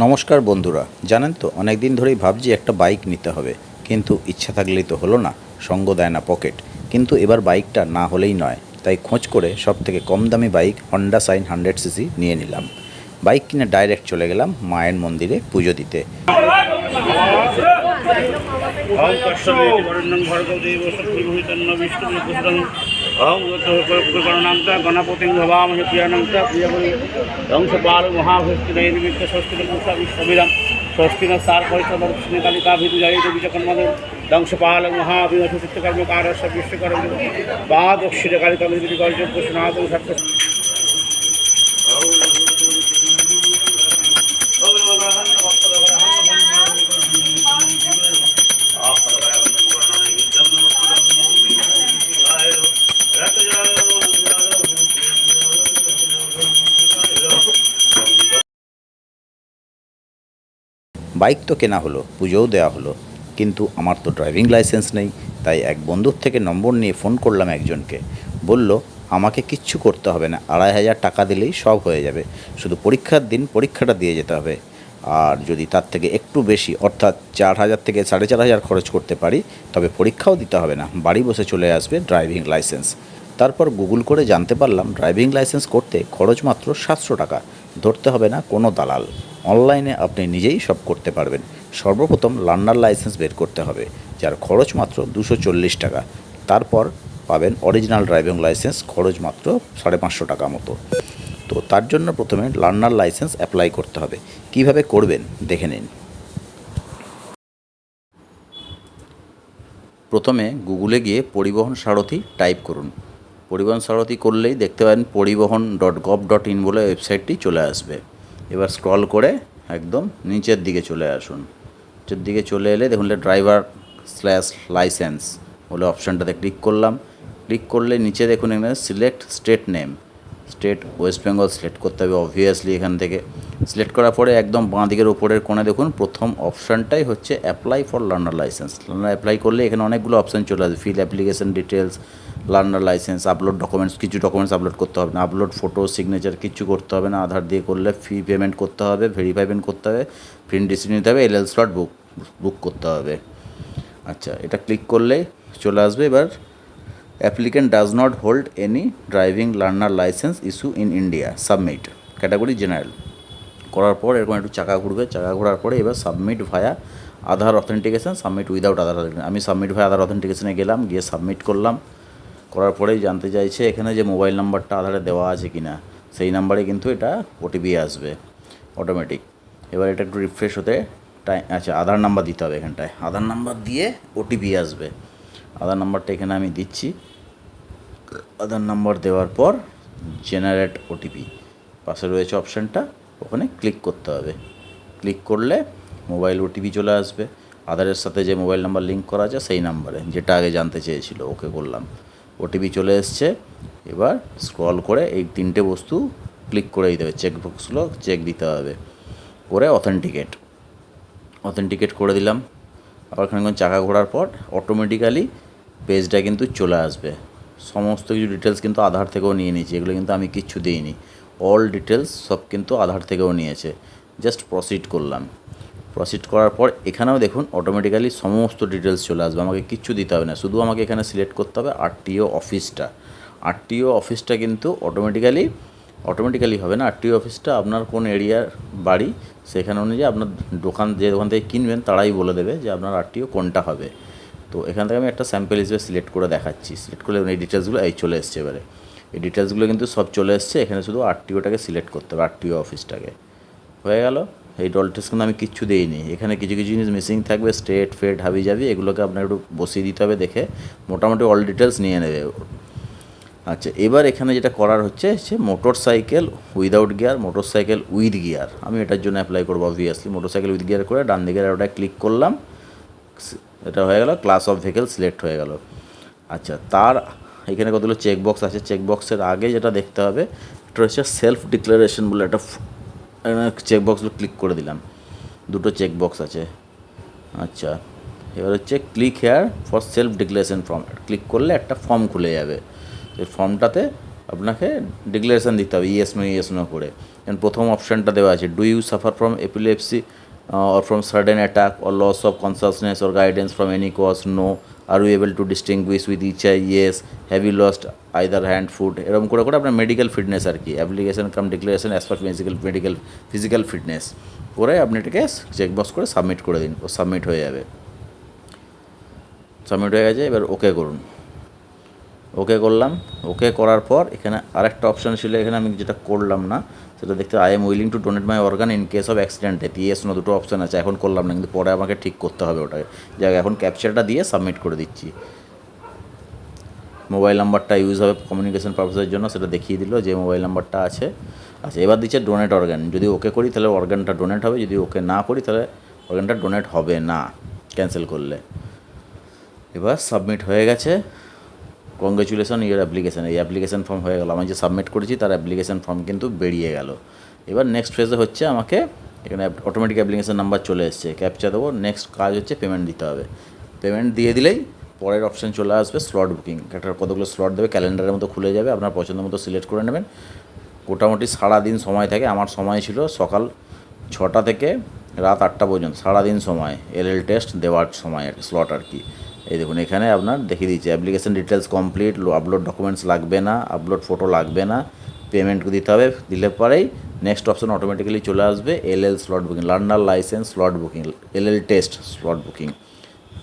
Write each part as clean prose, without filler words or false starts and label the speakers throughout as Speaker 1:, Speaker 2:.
Speaker 1: নমস্কার বন্ধুরা, জানেন তো অনেক দিন ধরেই ভাবছি একটা বাইক নিতে হবে, কিন্তু ইচ্ছা থাকলেই তো হলো না, সঙ্গ দেয় না পকেট। কিন্তু এবার বাইকটা না হলেই নয়, তাই খোঁজ করে সব থেকে কম দামি বাইক হন্ডা সাইন 100cc নিয়ে নিলাম। বাইক কিনে ডাইরেক্ট চলে গেলাম মায়ের মন্দিরে পুজো দিতে।
Speaker 2: গণপতি ভবামহে প্রিয়ানন্তা প্রিয়বলী ধ্বংসপাল মহাভস্তিনিমিত্ত স্বস্তির পুষা বিশ্ববিরাম স্বস্তিন সার পরিষদ কালিকা ভিতু জায়িত বিচকর্মদের ধ্বংসপাল মহাবিহস্তিকর্মকারস্য বিশ্বকর্ম বা দক্ষিণ কালিকা ভিতু গর্য পুষ্ণাদ সত্য
Speaker 1: বাইক তো কেনা হলো, পুজোও দেওয়া হলো, কিন্তু আমার তো ড্রাইভিং লাইসেন্স নেই। তাই এক বন্ধুর থেকে নম্বর নিয়ে ফোন করলাম একজনকে। বলল আমাকে কিচ্ছু করতে হবে না, 2,500 টাকা দিলেই সব হয়ে যাবে, শুধু পরীক্ষার দিন পরীক্ষাটা দিয়ে যেতে হবে। আর যদি তার থেকে একটু বেশি অর্থাৎ 4,000 থেকে 4,500 খরচ করতে পারি, তবে পরীক্ষাও দিতে হবে না, বাড়ি বসে চলে আসবে ড্রাইভিং লাইসেন্স। তারপর গুগল করে জানতে পারলাম ড্রাইভিং লাইসেন্স করতে খরচ মাত্র 700 টাকা, ধরতে হবে না কোনো দালাল, অনলাইনে আপনি নিজেই সব করতে পারবেন। সর্বপ্রথম লার্নার লাইসেন্স বের করতে হবে, যার খরচ মাত্র 240 টাকা। তারপর পাবেন অরিজিনাল ড্রাইভিং লাইসেন্স, খরচ মাত্র 550 টাকা মতো। তো তার জন্য প্রথমে লার্নার লাইসেন্স অ্যাপ্লাই করতে হবে। কিভাবে করবেন দেখে নিন। প্রথমে গুগলে গিয়ে পরিবহন সারথি টাইপ করুন। পরিবহন সারথি করলেই দেখতে পাবেন পরিবহন.gov.in বলে ওয়েবসাইটটি চলে আসবে। এবার স্ক্রল করে একদম নিচের দিকে চলে আসুন। নিচের দিকে চলে এলে দেখুন ড্রাইভার/লাইসেন্স বলে অপশানটাতে ক্লিক করলাম। ক্লিক করলে নিচে দেখুন এখানে select state name, state West Bengal select করতে হবে অবভিয়াসলি। এখান থেকে সিলেক্ট করার পরে একদম বাঁ দিকের উপরের কোণে দেখুন প্রথম অপশানটাই হচ্ছে apply for learner licence. Learner apply করলে এখানে অনেকগুলো অপশান চলে আসবে, feel application details, learner licence, upload documents, কিছু ডকুমেন্টস আপলোড করতে হবে না, আপলোড ফটো সিগনেচার কিচ্ছু করতে হবে না, আধার দিয়ে করলে ফি পেমেন্ট করতে হবে, ভেরিফাই পেমেন্ট করতে হবে, প্রিন্ট রিসিপ্ট নিতে হবে, এলএল স্লট বুক করতে হবে। আচ্ছা, এটা ক্লিক করলেই চলে আসবে। এবার applicant does not hold any driving learner licence issue in India, submit, category general. করার পর এরকম একটু চাকা ঘুরবে, চাকা ঘোরার পরে এবার সাবমিট ভায়া আধার অথেন্টিকেশন, সাবমিট উইদাউট আধার অথেন্টিকেশন। আমি সাবমিট ভায়া আধার অথেন্টিকেশনে গেলাম, গিয়ে সাবমিট করলাম। করার পরেই জানতে চাইছে এখানে যে মোবাইল নাম্বারটা আধারে দেওয়া আছে কি না, সেই নাম্বারে কিন্তু এটা ওটিপি আসবে অটোমেটিক। এবার এটা একটু রিফ্রেশ হতে আচ্ছা, আধার নাম্বার দিতে হবে এখানটায়, আধার নাম্বার দিয়ে ওটিপি আসবে। আধার নাম্বারটা এখানে আমি দিচ্ছি। আধার নাম্বার দেওয়ার পর জেনারেট ওটিপি পাশে রয়েছে অপশানটা, ওখানে ক্লিক করতে হবে। ক্লিক করলে মোবাইল ওটিপি চলে আসবে, আধারের সাথে যে মোবাইল নাম্বার লিঙ্ক করা আছে সেই নাম্বারে, যেটা আগে জানতে চেয়েছিল। ওকে করলাম, ওটিপি চলে এসছে। এবার স্ক্রল করে এই 3টে বস্তু ক্লিক করে দিতে হবে, চেকবক্সগুলো চেক দিতে হবে, করে অথেন্টিকেট করে দিলাম। আবার খানিকক্ষণ চাকা ঘোরার পর অটোমেটিক্যালি পেজটা কিন্তু চলে আসবে। সমস্ত কিছু ডিটেলস কিন্তু আধার থেকেও নিয়ে নিয়েছি, এগুলো কিন্তু আমি কিচ্ছু দিইনি, অল ডিটেলস সব কিন্তু আধার থেকেও নিয়েছে। জাস্ট প্রসিড করলাম। প্রসিড করার পর এখানেও দেখুন অটোমেটিক্যালি সমস্ত ডিটেলস চলে আসবে, আমাকে কিচ্ছু দিতে হবে না, শুধু আমাকে এখানে সিলেক্ট করতে হবে আরটিও অফিসটা। আরটিও অফিসটা কিন্তু অটোমেটিক্যালি হবে না, আরটিও অফিসটা আপনার কোন এরিয়ার বাড়ি সেখানে অনুযায়ী আপনার দোকান থেকে কিনবেন তারাই বলে দেবে যে আপনার আরটিও কোনটা হবে। তো এখান থেকে আমি একটা স্যাম্পল হিসেবে সিলেক্ট করে দেখাচ্ছি। সিলেক্ট করলে এই ডিটেলসগুলো চলে এসছে। এবারে এই ডিটেলসগুলো কিন্তু সব চলে এসছে, এখানে শুধু আরটিওটাকে সিলেক্ট করতে হবে, আরটিও অফিসটাকে। হয়ে গেল। এই ডলটেস কিন্তু আমি কিচ্ছু দিইনি, এখানে কিছু কিছু জিনিস মিসিং থাকবে, স্টেট ফেট হাবি যাবি, এগুলোকে আপনার একটু বসিয়ে দিতে হবে, দেখে মোটামুটি অল ডিটেলস নিয়ে নেবে। আচ্ছা, এবার এখানে যেটা করার হচ্ছে motor cycle without gear, motor cycle with gear. আমি এটার জন্য অ্যাপ্লাই করবো obviously. Motor cycle with gear করে ডান দিকের ওটা ক্লিক করলাম, এটা হয়ে গেল, ক্লাস অফ ভেহিকেল সিলেক্ট হয়ে গেল। আচ্ছা, তার এখানে কতগুলো চেকবক্স আছে, চেকবক্সের আগে যেটা দেখতে হবে এটা হচ্ছে সেলফ ডিক্লারেশন বলে একটা চেকবক্সগুলো ক্লিক করে দিলাম, দুটো চেকবক্স আছে। আচ্ছা, এবার হচ্ছে click here for self declaration form, click করলে একটা ফর্ম খুলে যাবে। এই ফর্মটাতে আপনাকে ডিক্লারেশান দিতে হবে ইয়েস নো করে। কারণ প্রথম অপশানটা দেওয়া আছে, do you suffer from epilepsy or from sudden attack or loss of consciousness or guidance from any cause, no. Are you able to distinguish with each eye, yes. Have you lost either hand, foot, এরকম করে করে আপনার medical fitness আর কি, application cum declaration as per physical fitness করে আপনি এটাকে checkbox করে সাবমিট করে দিন, ও সাবমিট হয়ে যাবে। সাবমিট হয়ে গেছে, এবার ওকে করুন। ওকে করলাম। ওকে করার পর এখানে আরেকটা অপশান ছিল, এখানে আমি যেটা করলাম না সেটা দেখতে, I am willing to donate my organ in case of অ্যাক্সিডেন্টে, ইয়েস নো দুটো অপশান আছে। এখন করলাম না, কিন্তু পরে আমাকে ঠিক করতে হবে ওটাকে। যাক, এখন ক্যাপচারটা দিয়ে সাবমিট করে দিচ্ছি। মোবাইল নাম্বারটা ইউজ হবে কমিউনিকেশন পারপাসের জন্য, সেটা দেখিয়ে দিল যে মোবাইল নাম্বারটা আছে। আচ্ছা, এবার দিচ্ছে ডোনেট অর্গান। যদি ওকে করি তাহলে অর্গানটা ডোনেট হবে, যদি ওকে না করি তাহলে অর্গানটা ডোনেট হবে না, ক্যান্সেল করলে। এবার সাবমিট হয়ে গেছে। কংগ্রেচুলেশন ইউর অ্যাপ্লিকেশান, এই অ্যাপ্লিকেশান ফর্ম হয়ে গেল। আমি যে সাবমিট করেছি তার অ্যাপ্লিকেশান ফর্ম কিন্তু বেরিয়ে গেল। এবার নেক্সট ফেজে হচ্ছে আমাকে এখানে অটোমেটিক অ্যাপ্লিকেশান নাম্বার চলে এসছে, ক্যাপচা দেবো। নেক্সট কাজ হচ্ছে পেমেন্ট দিতে হবে। পেমেন্ট দিয়ে দিলেই পরের অপশান চলে আসবে স্লট বুকিং। একটা কতগুলো স্লট দেবে, ক্যালেন্ডারের মতো খুলে যাবে, আপনার পছন্দ মতো সিলেক্ট করে নেবেন। মোটামুটি সারাদিন সময় থাকে। আমার সময় ছিল সকাল 6টা থেকে রাত 8টা পর্যন্ত, সারাদিন সময় এলএল টেস্ট দেওয়ার সময় আর স্লট আর কি। এই দেখুন, এখানে আপনার দেখিয়ে দিচ্ছে application details complete, upload documents লাগবে না, আপলোড ফটো লাগবে না, পেমেন্ট দিতে হবে। দিলে পরেই নেক্সট অপশান অটোমেটিক্যালি চলে আসবে LL slot booking, learner licence slot booking, LL test slot booking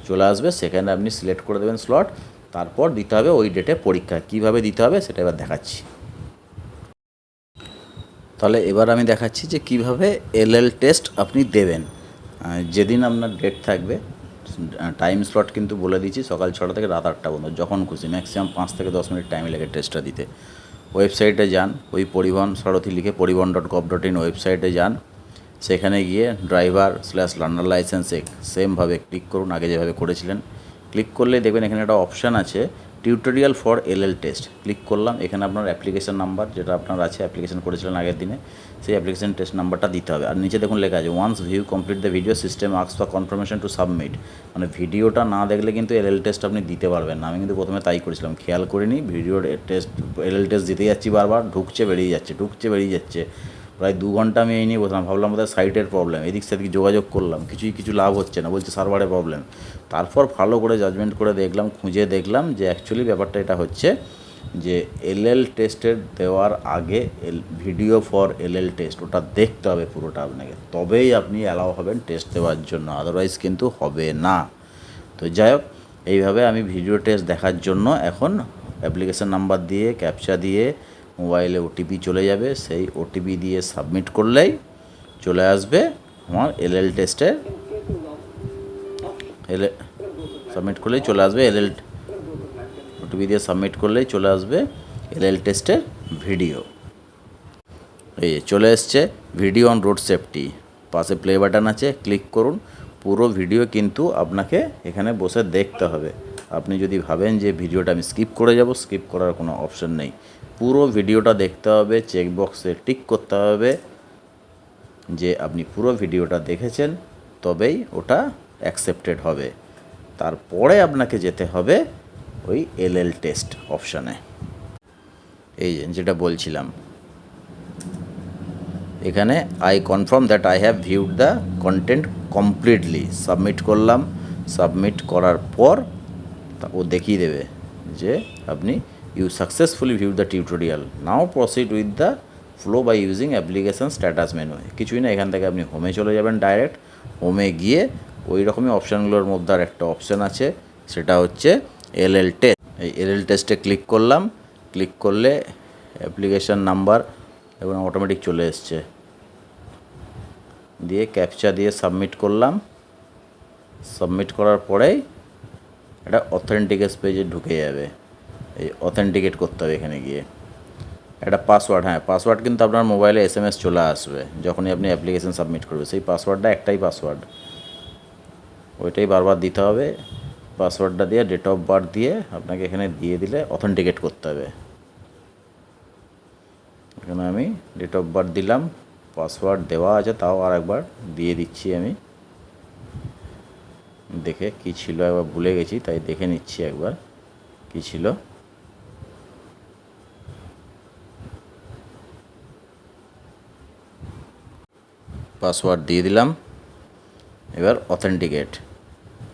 Speaker 1: চলে আসবে। সেখানে আপনি সিলেক্ট করে দেবেন স্লট, তারপর দিতে হবে ওই ডেটে পরীক্ষা। কীভাবে দিতে হবে সেটা এবার দেখাচ্ছি। তাহলে এবার আমি দেখাচ্ছি যে কীভাবে এলএল টেস্ট আপনি দেবেন। যেদিন আপনার ডেট থাকবে, টাইম স্লট কিন্তু বলে দিচ্ছি, সকাল 6টা থেকে রাত 8টা পর্যন্ত, যখন খুশি। ম্যাক্সিমাম 5 থেকে 10 মিনিট টাইম লাগে টেস্টটা দিতে। ওয়েবসাইটে যান, ওই পরিবহন সারথি লিখে পরিবহন.gov.in ওয়েবসাইটে যান। সেখানে গিয়ে ড্রাইভার/লার্নার লাইসেন্স সেমভাবে ক্লিক করুন, আগে যেভাবে করেছিলেন। ক্লিক করলে দেখবেন এখানে একটা অপশান আছে tutorial for LL test. Click করলাম। এখানে আপনার অ্যাপ্লিকেশান নাম্বার যেটা আপনার আছে, অ্যাপ্লিকেশান করেছিলেন আগের দিনে, সেই অ্যাপ্লিকেশান টেস্ট নাম্বারটা দিতে হবে। আর নিচে দেখুন লেখা আছে once view complete the video system asks for confirmation to submit. মানে ভিডিওটা না দেখলে কিন্তু এলএল টেস্ট আপনি দিতে পারবেন না। আমি কিন্তু প্রথমে তাই করেছিলাম, খেয়াল করিনি। ভিডিওর টেস্ট এলএল টেস্ট দিতে যাচ্ছি, বারবার ঢুকছে বেরিয়ে যাচ্ছে। প্রায় 2 ঘন্টা আমি এই নিয়ে বসলাম, ভাবলাম বোধহয় সাইটের প্রবলেম। এদিক সেদিক যোগাযোগ করলাম, কিছু লাভ হচ্ছে না, বলছে সার্ভারের প্রবলেম। তারপর ভালো করে জাজমেন্ট করে দেখলাম, খুঁজে দেখলাম যে অ্যাকচুয়ালি ব্যাপারটা এটা হচ্ছে যে এলএল টেস্টের দেওয়ার আগে ভিডিও ফর এলএল টেস্ট ওটা দেখতে হবে পুরোটা আপনাকে, তবেই আপনি অ্যালাউ হবেন টেস্ট দেওয়ার জন্য, আদারওয়াইজ কিন্তু হবে না। তো যাই হোক, এইভাবে আমি ভিডিও টেস্ট দেখার জন্য এখন অ্যাপ্লিকেশান নাম্বার দিয়ে ক্যাপচা দিয়ে মোবাইলে ওটিপি চলে যাবে, সেই ওটিপি দিয়ে সাবমিট করলেই চলে আসবে আমার এলএল টেস্টের সাবমিট করলেই চলে আসবে এলএল ওটিপি দিয়ে সাবমিট করলেই চলে আসবে এলএল টেস্টের ভিডিও। এই চলে এসছে ভিডিও অন রোড সেফটি, পাশে প্লে বাটন আছে, ক্লিক করুন। পুরো ভিডিও কিন্তু আপনাকে এখানে বসে দেখতে হবে। আপনি যদি ভাবেন যে ভিডিওটা আমি স্কিপ করে যাব, স্কিপ করার কোনো অপশন নেই। পুরো ভিডিওটা দেখতে হবে, চেকবক্সে টিক করতে হবে যে আপনি পুরো ভিডিওটা দেখেছেন, তবেই ওটা অ্যাকসেপ্টেড হবে। তারপরে আপনাকে যেতে হবে ওই এলএল টেস্ট অপশানে। এই যেটা বলছিলাম, এখানে I confirm that I have viewed the content completely, submit করলাম। সাবমিট করার পর ও দেখিয়ে দেবে যে আপনি you successfully view the tutorial, now proceed with the flow by using application status menu. কিছুই না, এখান থেকে আপনি হোমে চলে যাবেন ডাইরেক্ট। হোমে গিয়ে ওই রকমই অপশানগুলোর মধ্যে আর একটা অপশান আছে, সেটা হচ্ছে এলএল টেস্ট। এই এলএল টেস্টে ক্লিক করলাম। ক্লিক করলে অ্যাপ্লিকেশান নাম্বার এবং অটোমেটিক চলে এসছে, দিয়ে ক্যাপচা দিয়ে সাবমিট করলাম। সাবমিট করার পরেই এটা অথেন্টিকেট পেজে ঢুকে যাবে। এই অথেন্টিকেট করতে হবে এখানে গিয়ে একটা পাসওয়ার্ড। হ্যাঁ, পাসওয়ার্ড কিন্তু আপনার মোবাইলে SMS চলে আসবে যখনই আপনি অ্যাপ্লিকেশান সাবমিট করবে। সেই পাসওয়ার্ডটা একটাই পাসওয়ার্ড, ওইটাই বারবার দিতে হবে। পাসওয়ার্ডটা দিয়ে ডেট অফ বার্থ দিয়ে আপনাকে এখানে দিয়ে দিলে অথেন্টিকেট করতে হবে। এখানে আমি ডেট অফ বার্থ দিলাম, পাসওয়ার্ড দেওয়া আছে, তাও আর একবার দিয়ে দিচ্ছি। আমি দেখে কি ছিল একবার ভুলে গেছি, তাই দেখে নিচ্ছি একবার কি ছিল। পাসওয়ার্ড দিয়ে দিলাম। এবার অথেন্টিকেট।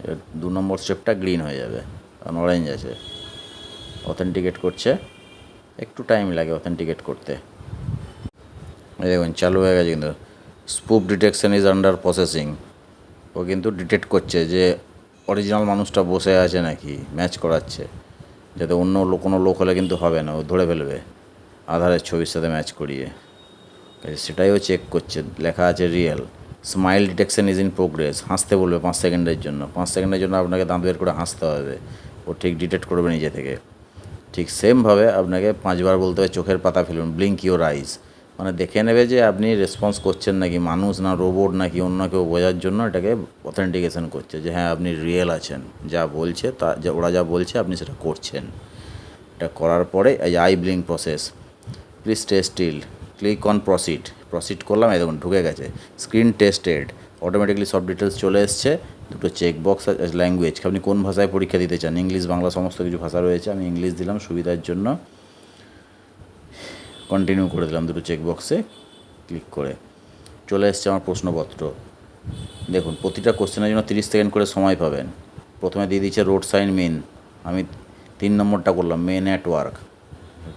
Speaker 1: এবার 2 নম্বর স্টেপটা গ্রিন হয়ে যাবে, কারণ অরেঞ্জ আছে। অথেন্টিকেট করছে, একটু টাইম লাগে অথেন্টিকেট করতে। এই দেখুন চালু হয়ে গেছে কিন্তু। স্পুপ ডিটেকশন ইজ আন্ডার প্রসেসিং। ও কিন্তু ডিটেক্ট করছে যে অরিজিনাল মানুষটা বসে আছে নাকি, ম্যাচ করাচ্ছে, যাতে অন্য কোনো লোক হলে কিন্তু হবে না, ও ধরে ফেলবে আধারের ছবির সাথে ম্যাচ করিয়ে। সেটাই ও চেক করছে, লেখা আছে real. Smile detection is in progress. হাসতে বলবে 5 সেকেন্ডের জন্য, 5 সেকেন্ডের জন্য আপনাকে দাঁত বের করে হাসতে হবে, ও ঠিক ডিটেক্ট করবে নিজে থেকে। ঠিক সেমভাবে আপনাকে 5 বার বলতে হবে চোখের পাতা ফেলুন, ব্লিঙ্ক ইউর আইজ, মানে দেখে নেবে যে আপনি রেসপন্স করছেন নাকি মানুষ না রোবট নাকি অন্য কেউ, বোঝার জন্য এটাকে অথেন্টিকেশন করছে যে হ্যাঁ আপনি রিয়েল আছেন, যা বলছে তা, যা ওরা যা বলছে আপনি সেটা করছেন। এটা করার পরে এই eye blink process, please stay still, click on proceed. Proceed করলাম, এই দেখুন ঢুকে গেছে। স্ক্রিন টেস্টেড, অটোমেটিকলি সব ডিটেলস চলে এসছে। দুটো চেক বক্স, ল্যাঙ্গুয়েজ, আপনি কোন ভাষায় পরীক্ষা দিতে চান, ইংলিশ বাংলা সমস্ত কিছু ভাষা রয়েছে, আমি ইংলিশ দিলাম সুবিধার জন্য। কন্টিনিউ করে দিলাম দুটো চেক বক্সে ক্লিক করে। চলে এসছে আমার প্রশ্নপত্র। দেখুন প্রতিটা কোশ্চেনের জন্য 30 সেকেন্ড করে সময় পাবেন। প্রথমে দিয়ে দিচ্ছে রোড সাইন মেন, আমি 3 নম্বরটা করলাম মেন অ্যাট ওয়ার্ক।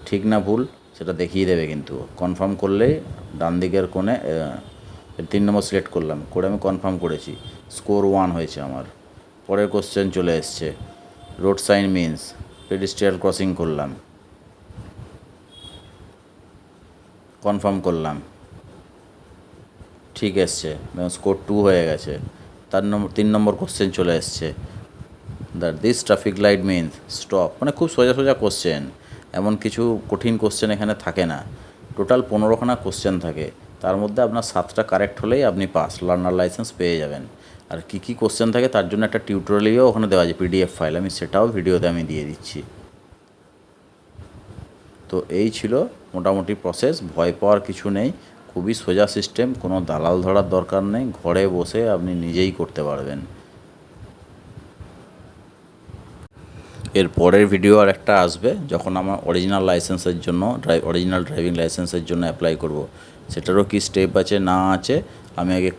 Speaker 1: ঠিক না ভুল সেটা দেখিয়ে দেবে কিন্তু। কনফার্ম করলেই ডান দিকের কোণে 3 নম্বর সিলেক্ট করলাম, করে আমি কনফার্ম করেছি। স্কোর 1 হয়েছে আমার। পরের কোশ্চেন চলে এসছে, রোড সাইন মিন্স, পেডিস্ট্রিয়াল ক্রসিং করলাম, কনফার্ম করলাম, ঠিক এসছে, স্কোর 2 হয়ে গেছে। 3 নম্বর কোশ্চেন চলে এসছে, this traffic light means stop. মানে খুব সোজা সোজা কোশ্চেন, এমন কিছু কঠিন কোশ্চেন এখানে থাকে না। টোটাল 15খানা কোশ্চেন থাকে, তার মধ্যে আপনার 7টা কারেক্ট হলেই আপনি পাস, লার্নার লাইসেন্স পেয়ে যাবেন। আর কী কী কোশ্চেন থাকে তার জন্য একটা টিউটোরিয়ালও ওখানে দেওয়া আছে, PDF ফাইল, আমি সেটাও ভিডিওতে আমি দিয়ে দিচ্ছি। তো এই ছিল মোটামুটি প্রসেস, ভয় পাওয়ার কিছু নেই, খুবই সোজা সিস্টেম, কোনো দালাল ধরার দরকার নেই, ঘরে বসে আপনি নিজেই করতে পারবেন। এর পরের ভিডিও আর একটা আসবে যখন আমার অরিজিনাল লাইসেন্সের জন্য অরিজিনাল ড্রাইভিং লাইসেন্সের জন্য অ্যাপ্লাই করব। সেটারও কি স্টেপ আছে না আছে আমি আগে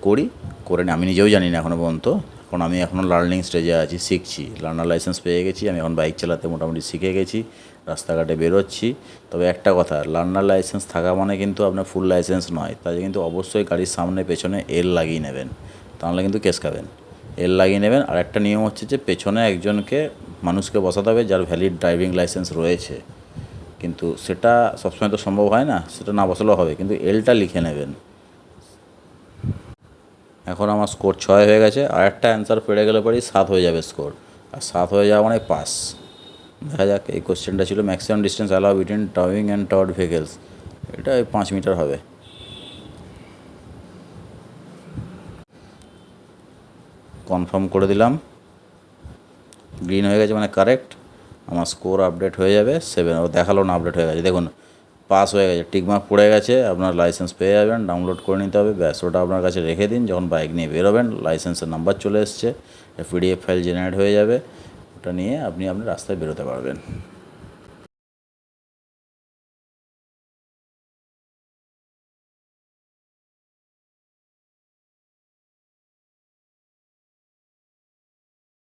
Speaker 1: করে নিই, আমি নিজেও জানি না এখনও পর্যন্ত, কারণ আমি এখনও লার্নিং স্টেজে আছি, শিখছি। লার্নার লাইসেন্স পেয়ে গেছি, আমি এখন বাইক চালাতে মোটামুটি শিখে গেছি, রাস্তাঘাটে বেরোচ্ছি। তবে একটা কথা, লার্নার লাইসেন্স থাকা মানে কিন্তু আপনার ফুল লাইসেন্স নয়, তাই কিন্তু অবশ্যই গাড়ির সামনে পেছনে এল লাগিয়ে নেবেন, তাহলে কিন্তু কেস খাবেন। এল লাগিয়ে নেবেন। আর একটা নিয়ম হচ্ছে যে পেছনে একজনকে মানুষকে বসাতে হবে যার ভ্যালিড ড্রাইভিং লাইসেন্স রয়েছে, কিন্তু সেটা সবসময় তো সম্ভব হয় না, সেটা না বসালেও হবে, কিন্তু এলটা লিখে নেবেন। এখন আমার স্কোর 6 হয়ে গেছে, আর একটা অ্যান্সার পেরে গেলে পরেই 7 হয়ে যাবে স্কোর, আর 7 হয়ে যাওয়া মানে পাস। দেখা যাক, এই কোশ্চেনটা ছিল maximum distance allow between towing and toward vehicles, এটা 5 মিটার হবে। কনফার্ম করে দিলাম, গ্রিন হয়ে গেছে মানে কারেক্ট। আমার স্কোর আপডেট হয়ে যাবে 7, ও দেখালো না আপডেট হয়ে গেছে, দেখুন পাস হয়ে গেছে, টিকমার্ক পড়ে গেছে, আপনার লাইসেন্স পেয়ে যাবেন, ডাউনলোড করে নিতে হবে, ব্যাস ওটা আপনার কাছে রেখে দিন, যখন বাইক নিয়ে বেরোবেন লাইসেন্সের নাম্বার চলে এসছে, PDF ফাইল জেনারেট হয়ে যাবে, ওটা নিয়ে আপনি আপনার রাস্তায় বেরোতে পারবেন।